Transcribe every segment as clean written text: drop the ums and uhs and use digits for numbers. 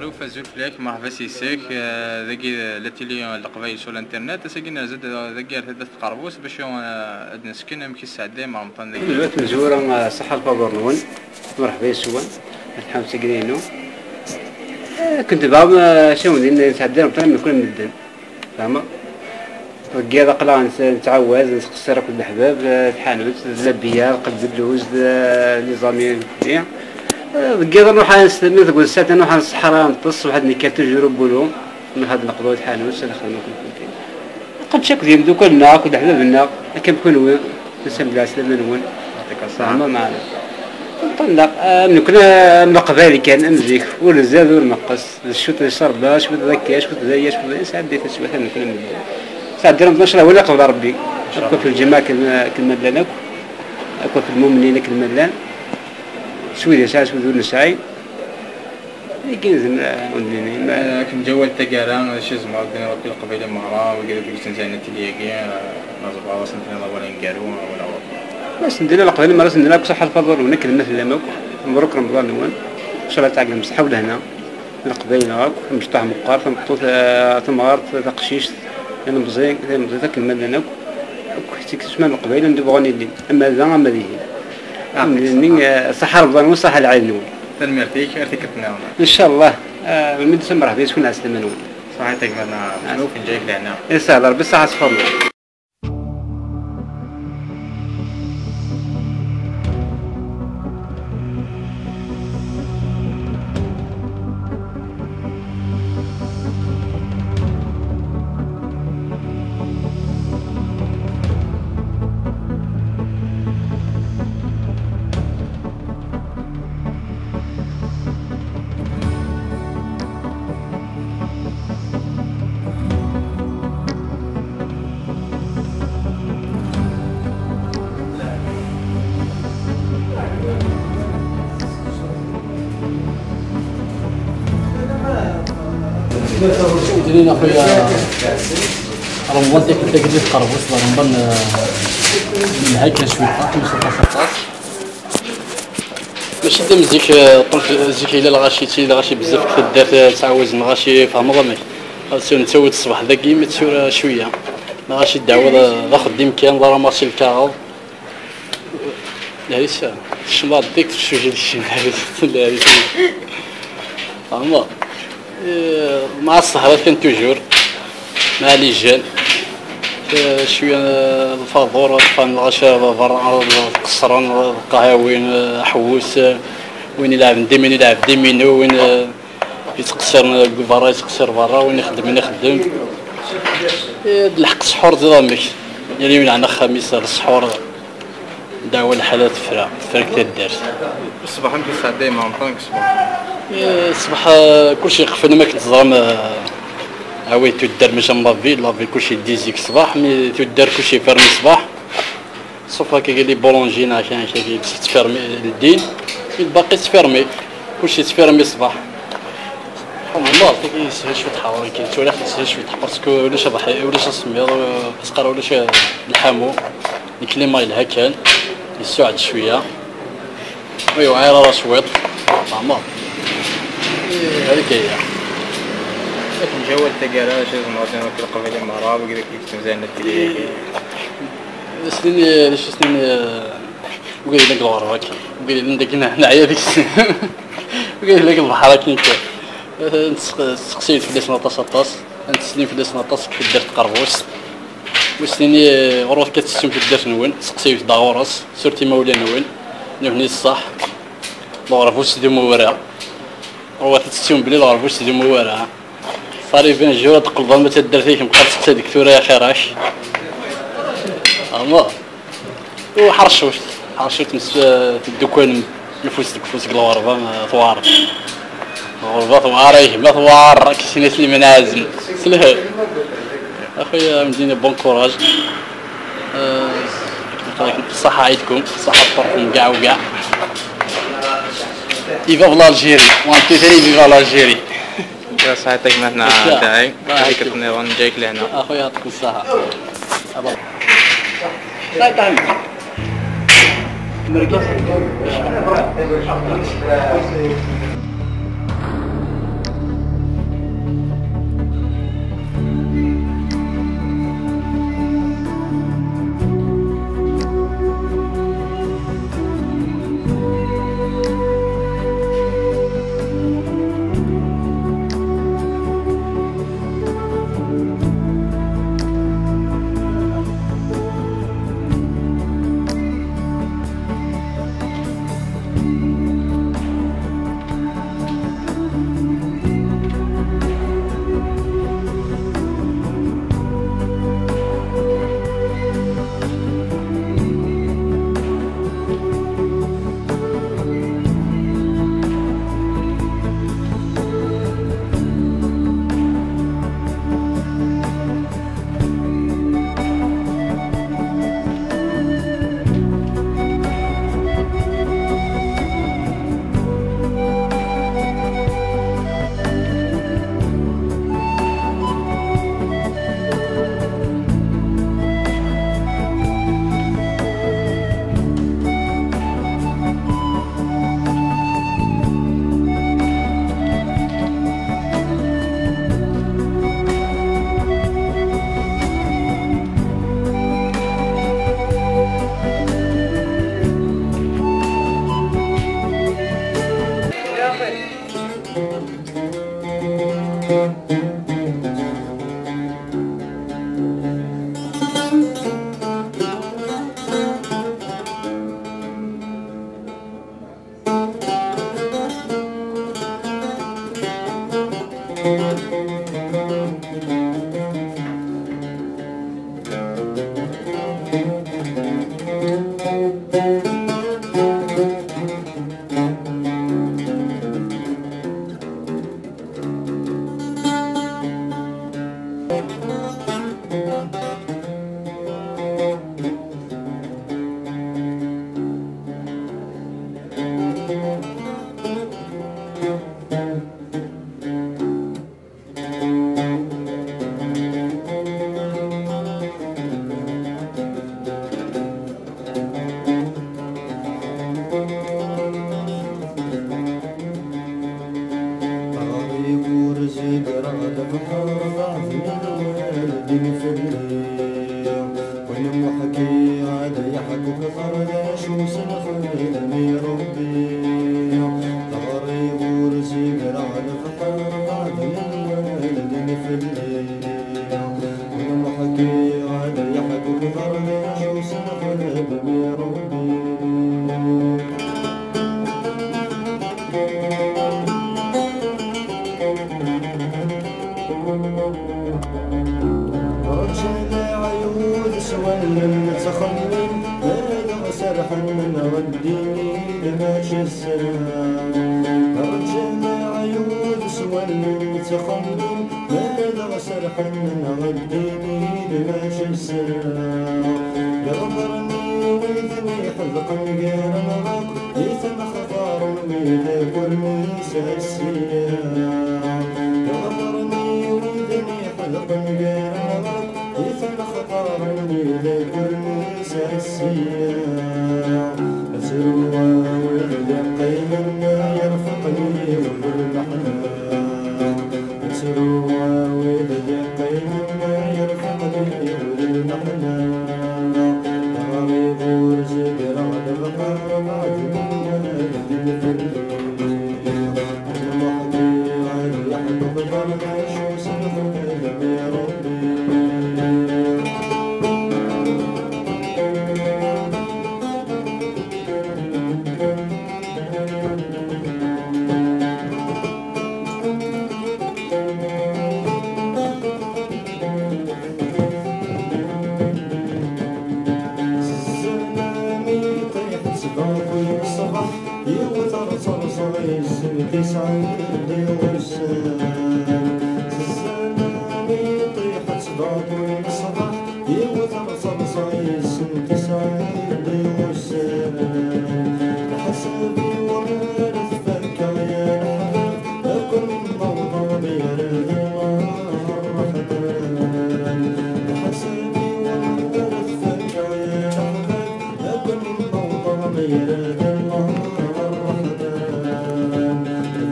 خلوفة زول فلاك مرحبا سيساك ذاكي لاتيلي القبايل سول الانترنت ساكينا زاد ذاكي ثلاثة قربوس باش نسكن يمكن السعداء مع مطن ذاك دلوقتي مزورة صحة الفابور نون مرحبا يسوان نتحمل سكرينو كنت بعض شاون نتعدى مطن من كل مدن فاهمة رجال قلا نتعوز نسقسر كل الحباب الحانوت اللبية قد اللوز النظامي الكلية رجال نروح نستمر تقول الساعة نروح الصحراء نطص واحد نكاتو جروب بولوم من هاد نقضوا الحانوت اللي خلنا كل قد شكل يمدو كلنا كل حبابنا كم كنوا نسمى لا سلام نون يعطيك الصحة معنا نطلق كنا مقبالي كان امزيك ولا زاد ولا نقص الشوط الشربة شوط ذكاش شوط زي شوط ساعات ديت شوط كنا من ساعات درهم 12 ولا قبل ربي اكو في الجماعة كالملان اكو في المؤمنين كالملان سويدي ساعات سويدي نساي كاين كن جوال تقاران ولا شي زعما بين ربي القبيله مهرا وقال لك تنزانه تلياكي نزبا وصلت لنا ولا نقارو ولا بس ندير القبيله مرات ندير لك صحه الفضل ونكل مثل لمك مبروك رمضان نوان ان شاء الله تعقل مسحه ولا هنا القبيله هاك مشطح مقار محطوط ثمار تقشيش انا مزيان ذاك المال هناك كنت تسمع القبيله ندير غني لي اما ذا ما ذي صحه رمضان وصحه العين نوان تنمرتيك ارتكتنا ان شاء الله من ديسمبر راح تكون عسل منون صحتك معنا شنو فين جايك لهنا ان شاء الله بالصحه صفر جينا خويا رمضان تاكل ديك القربوس رمضان من هاكا شويه طاح من سلطه ماشي دام زيك طنف زيك الا غاشيتي الا غاشي بزاف كدار تعاوز نغاشي فهم ضمك غاسو نتسود الصباح داكي متسور شويه غاشي دعوه ناخذ ديمكان راه ماشي الكاغ هاريس الشماط ديك الشوجه ديال الشي فهمت مع السهرات كان توجور مع لي جان شويه الفاضور فان الغشا برا القصران القهاوين حوس وين يلعب ديمين يلعب ديمينو وين يتقصر برا يتقصر برا وين يخدم الحق السحور ضامك يعني من عندنا خميس السحور دعوة الحالات فرق تدار الصباح يمكن الساعه دايما مطنك الصباح كلشي خفنا ما كتزرم عاوي تدار ماشي لافي كلشي ديزيك الصباح مي تدار كلشي فيرمي الصباح صوف هكا قال لي بولونجينا عشان تفيرمي الدين الباقي تفيرمي كلشي تفيرمي الصباح والله كيسهل شويه تحاور كيتولى كيسهل شويه باسكو ولاش ضحي ولاش السمير باسكو ولاش الحامو الكليما الهكان يساعد شويه ايوا عير راه شويط فهمت هذيك هي لكن جوال تقارا شي زعما كل قبيله مهرا وقال لك تنزانه تلياكي سنين وقال لك الغربه وقال لك نعيا ديك السنين وقال لك البحر كاين تسقسيت في لسنا طاس نتسنين في لسنا طاس كي درت قربوس وسنين غروف كتسم في درت نون تسقسيت داورس سورتي مولا نون نهني الصح الغرفوس دي مورا روات تسم بلي الغرفوس دي مورا صاري بين جوره تقلب ما تدار فيك مقاد تسقسي ديك ثورة يا خراش اما وحرشوش في الدكان نفوس الغرفه ثوار غرفه ثوار ما ثوار كيسينا لي منازل سلهل اخويا مدينه بون كوراج الصحه عيدكم صحه طرفكم كاع وكاع إيفا الجيري وان تو ثري فيفا الجيري يا صحتك معنا داعي هذيك كنت جايك لهنا اخويا يعطيك الصحه طيب تعال مرقص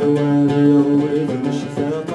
الوالي وإذ مشتاق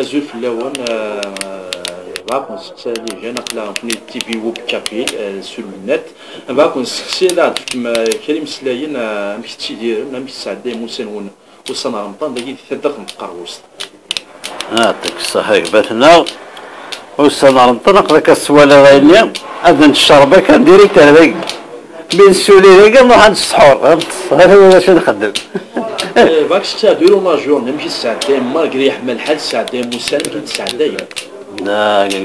أزول في اللون باكون سقسي لي جانا قلا فني تي في ويب كابيل سور النت باكون سقسي لا كريم سلاين مش تيدير مش سعدي موسن وصنا رمضان داكي تدخل متقروس يعطيك الصحة باتنا وصنا رمضان قداك السواله غايني هذا الشربه كان ديريكت هذاك بين السولي ذاك نروح عند السحور هذا هو باش نخدم باك ستاديرو لا جورني ماشي ساعتين مالغري يحمل الحال ساعتين موسان كنت ساعتين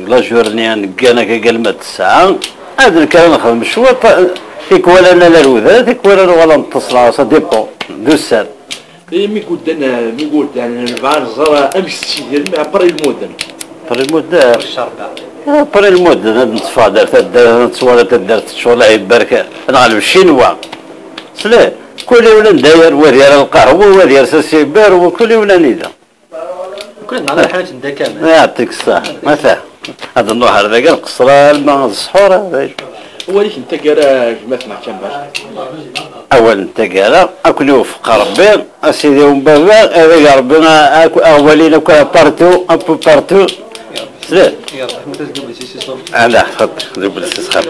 لا جورني انا كقلمة الساعة هذا الكلام نخدم شوية فيك ولا انا لا الوذا فيك ولا ولا نتصل سا ديبون دو سال مي قلت البعض زرا امس تيدير مع بري المدن بري المدن هاد نتفادر نتصور تدرت شغل عيب بركة انا غالب الشينوا سلاه كل ولا نداير ودير القهوة ودير ساسيبار وكل ولا نيدا كل نهار حاجة ندا كامل يعطيك الصحة مثلا هذا النهار ذاك القصرة الماء الصحور هذا وليك انت كرا مثلا كم باش اول انت كرا اكل يوفق ربي اسيدي ومبابا هذا ربنا اولين بارتو ابو بارتو سلام لا تفضل دوبل السخان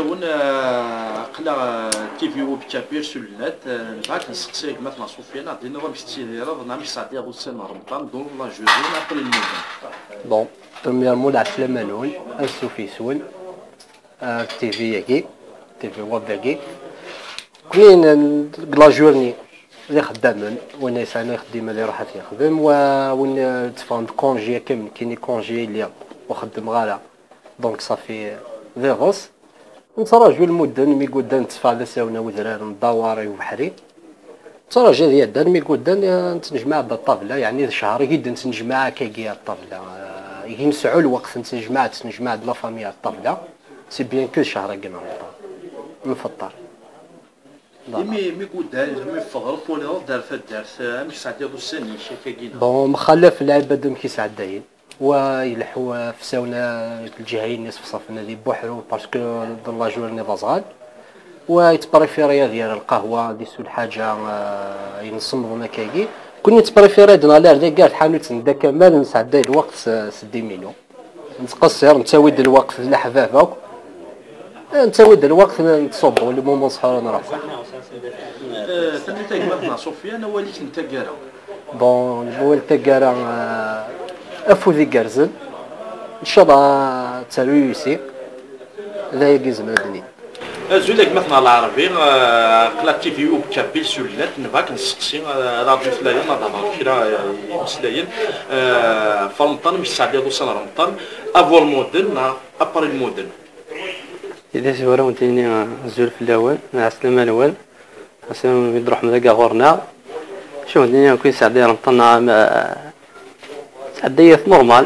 قلا تي في ويب كابير سور النت بعد نسقسيك مثلا سفيان عطينا باش تيدير مش ساعتي غوسن رمضان دون لا جوزين ابري المدن بون بريميرمون العسلامة نون السوفي سون تي في ياكي تي في ويب ياكي كاين لا جورني اللي خدامين وين يسعنا يخدم اللي راح يخدم وين تفهم كونجي كامل كاين كونجي اللي وخدم غالا دونك صافي فيغوس نتراجعوا المدن مي قدام تفعل ساونا وذرار ندواري وبحري تراجع ديال دان مي قدام نتنجمع بالطابله يعني شهر جدا نتنجمع كي الطابله ينسعوا الوقت نتنجمع د لا فامي على الطابله سي بيان كو شهر كنا نفطر مي قدام مي فغرت ولا دار فدارت مش ساعتي دو السنه كاين بون مخلف العباد كي سعداين ويلحوا في ساونا الجهين نصف صفنا ذي بوحرو باسكو لا جورني فازغال ويتبريفيريا ديال القهوه دي سول حاجه ينصمدوا مكاكي كوني تبريفيري دنا لا كاع الحانوت ندا كمال نسعداي الوقت سدي مينو نتقصر نتاود الوقت لحفافك نتاود الوقت نتصب ولا مومون صحور نروح صح ثاني تاك مثلا سفيان وليت انت كارا بون ولت كارا افوذي كارزن ان شاء الله ترويسي لا يجيز مدني زولك مثلا العربي قلا تي في او كابيل سولات نباك نسقسي راديو سلاين نهضر كرا سلاين فرمطان مش سعدي دو سنه رمضان افول مودن ابري المودن اذا سورا ونتيني زول في الاول مع السلامه الاول عشان يروح مذاك غورنا شوف الدنيا كويس سعدي رمضان سعدية نورمال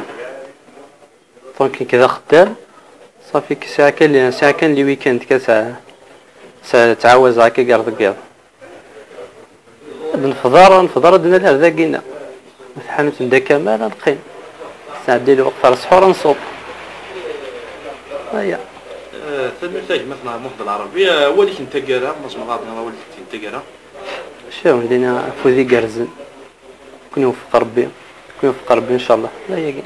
دونك كذا خدام صافي ساعة كان لي ويكاند كساعة تعاوز هكا قارد قارد نفضر دنا لها ذاكينا حانوت ندا كمال نقيم ساعة ديال الوقت على السحور نصوب هيا ثاني تاج مثلا محض العربي وليك انت كارا مزما غادنا وليك انت كارا شوف لينا فوزي كارزن كون يوفق ربي ان شاء الله لا يقين